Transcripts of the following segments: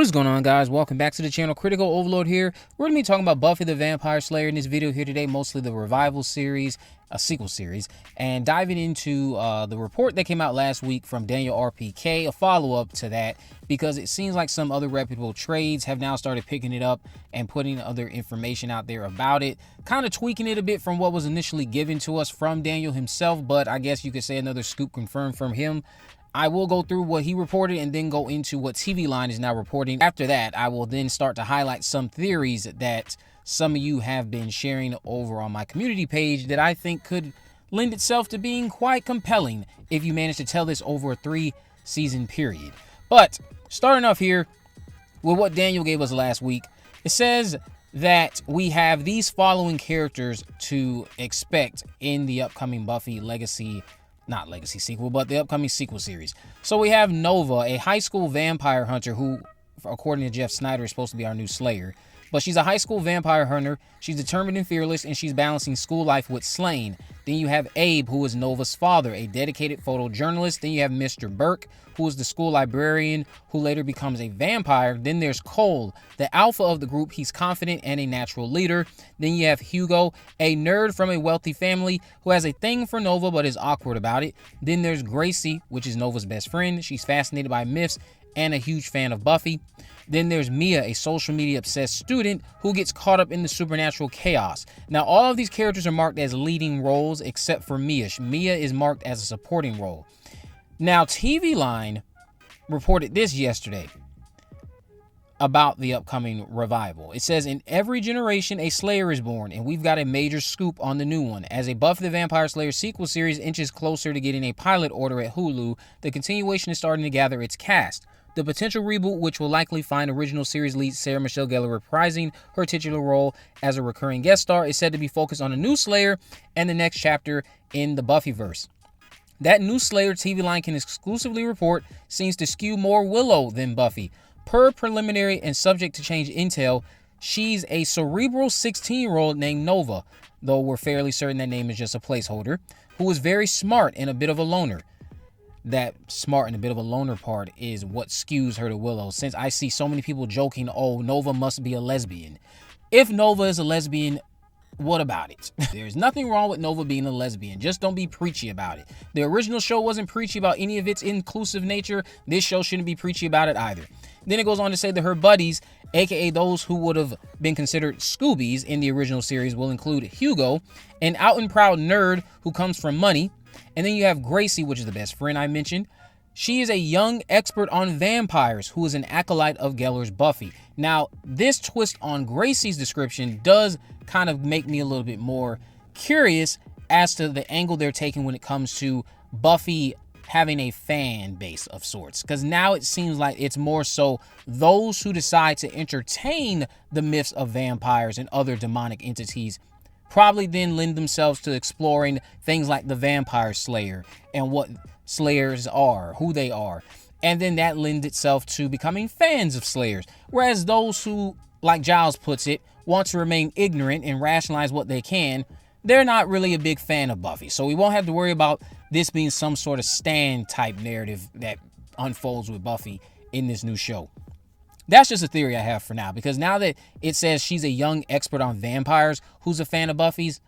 What is going on, guys? Welcome back to the channel. Critical Overlord here. We're going to be talking about Buffy the Vampire Slayer in this video here today, mostly the revival series, a sequel series, and diving into the report that came out last week from Daniel RPK, a follow-up to that, because it seems like some other reputable trades have now started picking it up and putting other information out there about it, kind of tweaking it a bit from what was initially given to us from Daniel himself, but I guess you could say another scoop confirmed from him. I will go through what he reported and then go into what TV Line is now reporting. After that, I will then start to highlight some theories that some of you have been sharing over on my community page that I think could lend itself to being quite compelling if you manage to tell this over a 3-season period. But starting off here with what Daniel gave us last week, it says that we have these following characters to expect in the upcoming Buffy not legacy sequel, but the upcoming sequel series. So we have Nova, a high school vampire hunter who, according to Jeff Snyder, is supposed to be our new Slayer. But she's a high school vampire hunter. She's determined and fearless, and she's balancing school life with slaying. Then you have Abe, who is Nova's father, a dedicated photojournalist. Then you have Mr. Burke, who is the school librarian, who later becomes a vampire. Then there's Cole, the alpha of the group. He's confident and a natural leader. Then you have Hugo, a nerd from a wealthy family who has a thing for Nova but is awkward about it. Then there's Gracie, which is Nova's best friend. She's fascinated by myths and a huge fan of Buffy. Then there's Mia, a social media obsessed student who gets caught up in the supernatural chaos. Now, all of these characters are marked as leading roles except for Mia. Mia is marked as a supporting role. Now, TV Line reported this yesterday about the upcoming revival. It says, in every generation, a Slayer is born, and we've got a major scoop on the new one. As a Buffy the Vampire Slayer sequel series inches closer to getting a pilot order at Hulu, the continuation is starting to gather its cast. The potential reboot, which will likely find original series lead Sarah Michelle Gellar reprising her titular role as a recurring guest star, is said to be focused on a new Slayer and the next chapter in the Buffyverse. That new Slayer, TV Line can exclusively report, seems to skew more Willow than Buffy. Per preliminary and subject to change intel, she's a cerebral 16-year-old named Nova, though we're fairly certain that name is just a placeholder, who is very smart and a bit of a loner. That smart and a bit of a loner part is what skews her to Willow, since I see so many people joking, oh, Nova must be a lesbian. If Nova is a lesbian, what about it? There's nothing wrong with Nova being a lesbian. Just don't be preachy about it. The original show wasn't preachy about any of its inclusive nature. This show shouldn't be preachy about it either. Then it goes on to say that her buddies, aka those who would have been considered Scoobies in the original series, will include Hugo, an out and proud nerd who comes from money. And then you have Gracie, which is the best friend I mentioned. She is a young expert on vampires who is an acolyte of Gellar's Buffy. Now, this twist on Gracie's description does kind of make me a little bit more curious as to the angle they're taking when it comes to Buffy having a fan base of sorts. Because now it seems like it's more so those who decide to entertain the myths of vampires and other demonic entities probably then lend themselves to exploring things like the Vampire Slayer and what Slayers are, who they are. And then that lends itself to becoming fans of Slayers. Whereas those who, like Giles puts it, want to remain ignorant and rationalize what they can, they're not really a big fan of Buffy. So we won't have to worry about this being some sort of Stan type narrative that unfolds with Buffy in this new show. That's just a theory I have for now, because now that it says she's a young expert on vampires who's a fan of Buffy's,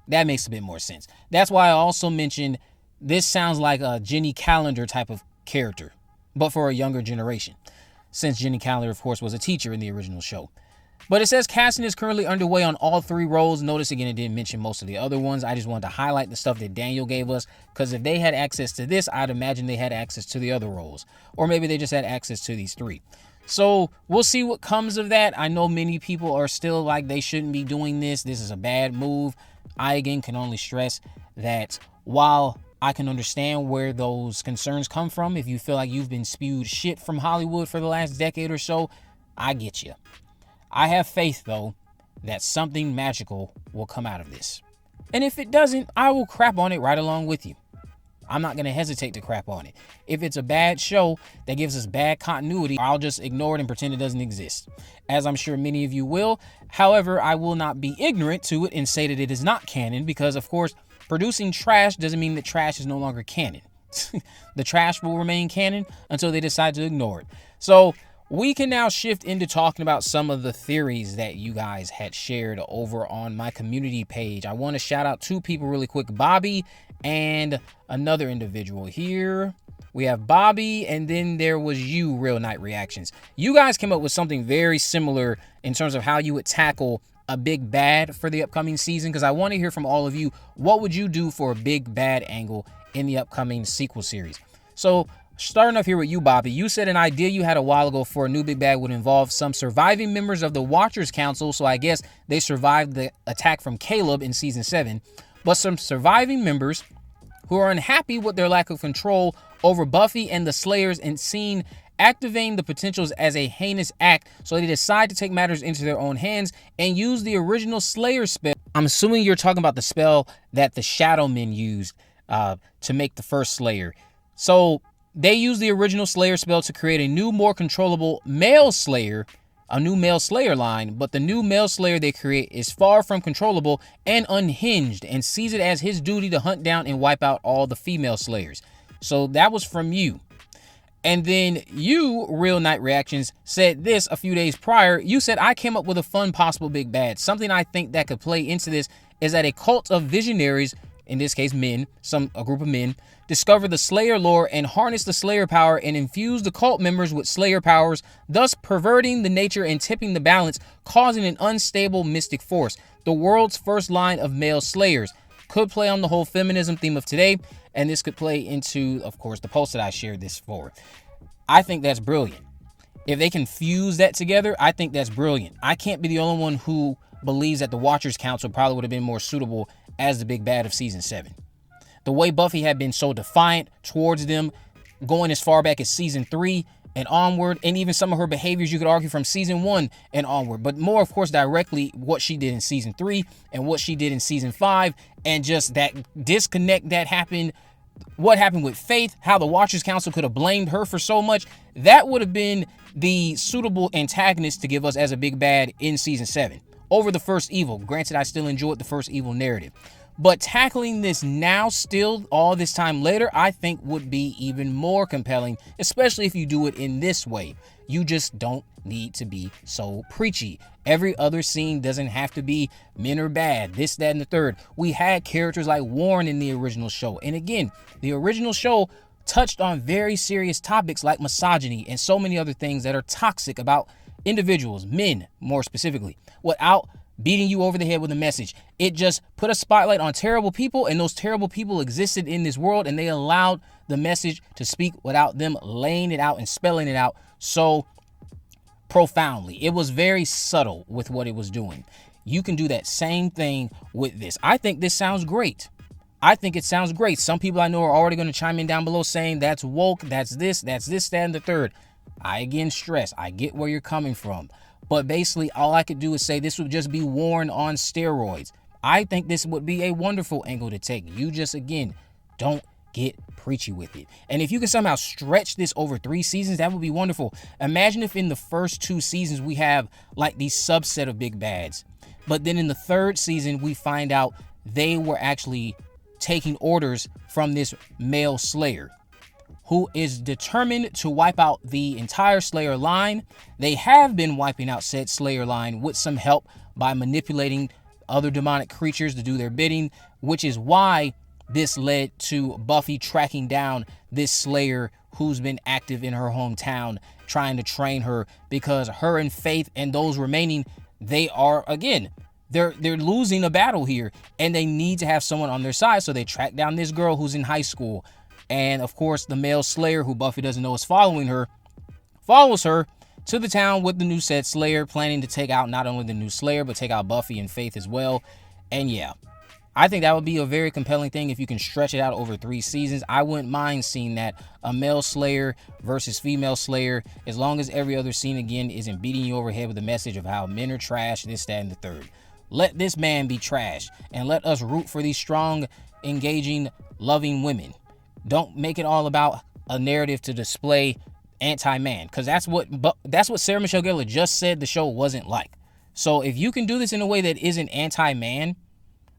that makes a bit more sense. That's why I also mentioned this sounds like a Jenny Calendar type of character, but for a younger generation, since Jenny Calendar, of course, was a teacher in the original show. But it says casting is currently underway on all 3 roles. Notice again, it didn't mention most of the other ones. I just wanted to highlight the stuff that Daniel gave us, because if they had access to this, I'd imagine they had access to the other roles. Or maybe they just had access to these 3. So we'll see what comes of that. I know many people are still like they shouldn't be doing this. This is a bad move. I, again, can only stress that while I can understand where those concerns come from, if you feel like you've been spewed shit from Hollywood for the last decade or so, I get you. I have faith, though, that something magical will come out of this. And if it doesn't, I will crap on it right along with you. I'm not going to hesitate to crap on it. If it's a bad show that gives us bad continuity, I'll just ignore it and pretend it doesn't exist, as I'm sure many of you will. However, I will not be ignorant to it and say that it is not canon, because, of course, producing trash doesn't mean that trash is no longer canon. The trash will remain canon until they decide to ignore it. So we can now shift into talking about some of the theories that you guys had shared over on my community page. I want to shout out two people really quick, Bobby and another individual here. We have Bobby, and then there was you, Real Night Reactions. You guys came up with something very similar in terms of how you would tackle a big bad for the upcoming season, because I want to hear from all of you, what would you do for a big bad angle in the upcoming sequel series? So starting off here with you, Bobby, you said an idea you had a while ago for a new big bad would involve some surviving members of the Watchers Council, so I guess they survived the attack from Caleb in season 7, but some surviving members who are unhappy with their lack of control over Buffy and the Slayers and seen activating the potentials as a heinous act, so they decide to take matters into their own hands and use the original Slayer spell. I'm assuming you're talking about the spell that the Shadow Men used to make the first Slayer. So they use the original Slayer spell to create a new, more controllable male Slayer, a new male Slayer line, but the new male Slayer they create is far from controllable and unhinged and sees it as his duty to hunt down and wipe out all the female Slayers. So that was from you. And then you, Real Night Reactions, said this a few days prior. You said, I came up with a fun possible big bad. Something I think that could play into this is that a cult of visionaries, in this case men, a group of men, discover the Slayer lore and harness the Slayer power and infuse the cult members with Slayer powers, thus perverting the nature and tipping the balance, causing an unstable mystic force. The world's first line of male Slayers. Could play on the whole feminism theme of today, and this could play into, of course, the post that I shared this for. I think that's brilliant. If they can fuse that together, I think that's brilliant. I can't be the only one who believes that the Watchers Council probably would have been more suitable as the big bad of season 7. The way Buffy had been so defiant towards them, going as far back as season 3 and onward, and even some of her behaviors you could argue from season 1 and onward, but more, of course, directly what she did in season 3 and what she did in season 5, and just that disconnect that happened, what happened with Faith, how the Watchers Council could have blamed her for so much. That would have been the suitable antagonist to give us as a big bad in season 7 over the first evil. Granted, I still enjoyed the first evil narrative, but tackling this now, still all this time later, I think would be even more compelling, especially if you do it in this way. You just don't need to be so preachy. Every other scene doesn't have to be men are bad, this, that, and the third. We had characters like Warren in the original show. And again, the original show touched on very serious topics like misogyny and so many other things that are toxic about individuals, men more specifically, without beating you over the head with a message. It just put a spotlight on terrible people, and those terrible people existed in this world, and they allowed the message to speak without them laying it out and spelling it out so profoundly. It was very subtle with what it was doing. You can do that same thing with this. I think this sounds great. I think it sounds great. Some people I know are already going to chime in down below saying that's woke, that's this, that, and the third. I again stress, I get where you're coming from. But basically, all I could do is say this would just be Warren on steroids. I think this would be a wonderful angle to take. You just, again, don't get preachy with it. And if you can somehow stretch this over 3 seasons, that would be wonderful. Imagine if in the first 2 seasons we have like these subset of big bads. But then in the 3rd season, we find out they were actually taking orders from this male Slayer who is determined to wipe out the entire Slayer line. They have been wiping out said Slayer line with some help by manipulating other demonic creatures to do their bidding, which is why this led to Buffy tracking down this Slayer who's been active in her hometown, trying to train her, because her and Faith and those remaining, they are, again, they're losing a battle here, and they need to have someone on their side. So they track down this girl who's in high school. And of course, the male Slayer, who Buffy doesn't know is following her, follows her to the town with the new said Slayer, planning to take out not only the new Slayer, but take out Buffy and Faith as well. And yeah, I think that would be a very compelling thing if you can stretch it out over 3 seasons. I wouldn't mind seeing that, a male Slayer versus female Slayer, as long as every other scene, again, isn't beating you over the head with the message of how men are trash, this, that, and the third. Let this man be trash, and let us root for these strong, engaging, loving women. Don't make it all about a narrative to display anti-man, because that's what Sarah Michelle Gellar just said the show wasn't like. So if you can do this in a way that isn't anti-man,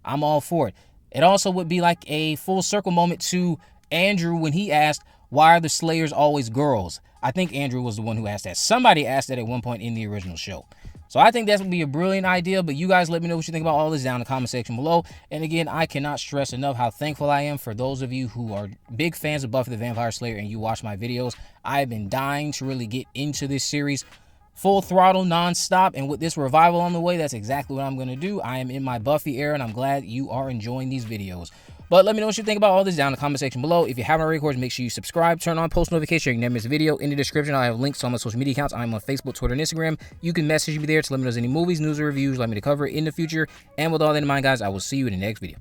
I'm all for it. It also would be like a full circle moment to Andrew when he asked, Why are the Slayers always girls? I think Andrew was the one who asked that. Somebody asked that at one point in the original show. So I think that would be a brilliant idea, but you guys let me know what you think about all this down in the comment section below. And again, I cannot stress enough how thankful I am for those of you who are big fans of Buffy the Vampire Slayer and you watch my videos. I've been dying to really get into this series full throttle, non-stop, and with this revival on the way, that's exactly what I'm going to do. I am in my Buffy era, and I'm glad you are enjoying these videos. But let me know what you think about all this down in the comment section below. If you haven't already, of course, make sure you subscribe, turn on post notifications so you can never miss a video. In the description, I have links to all my social media accounts. I'm on Facebook, Twitter, and Instagram. You can message me there to let me know any movies, news, or reviews you'd like me to cover in the future. And with all that in mind, guys, I will see you in the next video.